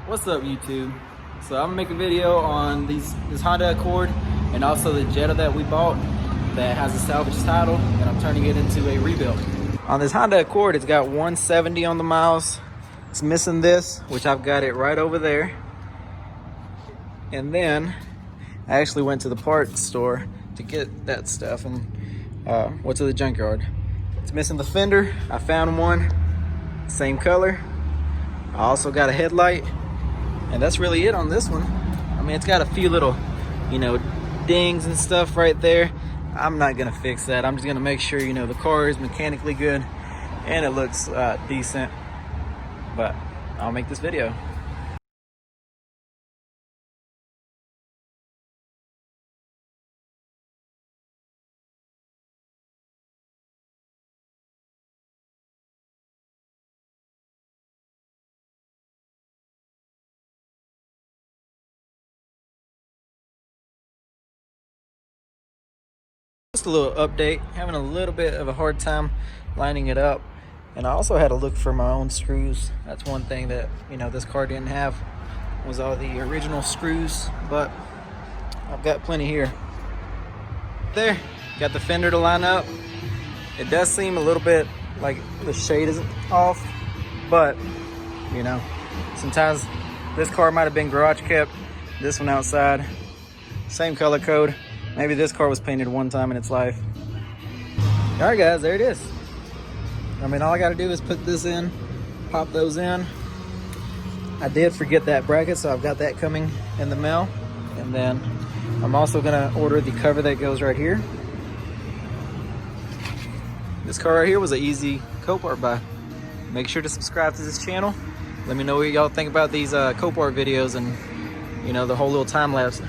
What's up, YouTube? So I'm gonna make a video on this Honda Accord and also the Jetta that we bought that has a salvage title, and I'm turning it into a rebuild. On this Honda Accord, it's got 170 on the miles. It's missing this, which I've got it right over there. And then I actually went to the parts store to get that stuff and went to the junkyard. It's missing the fender. I found one, same color. I also got a headlight, and that's really it on this one. I mean, it's got a few little, dings and stuff right there. I'm not gonna fix that. I'm just gonna make sure, the car is mechanically good and it looks decent. But I'll make this video. Just a little update, having a little bit of a hard time lining it up. And I also had to look for my own screws. That's one thing that, this car didn't have, was all the original screws, but I've got plenty here. There, got the fender to line up. It does seem a little bit like the shade is off, but, sometimes this car might have been garage kept, this one outside, same color code. Maybe this car was painted one time in its life. All right, guys, there it is. I mean, all I gotta do is put this in, pop those in. I did forget that bracket, so I've got that coming in the mail. And then I'm also gonna order the cover that goes right here. This car right here was an easy Copart buy. Make sure to subscribe to this channel. Let me know what y'all think about these Copart videos and, the whole little time lapse.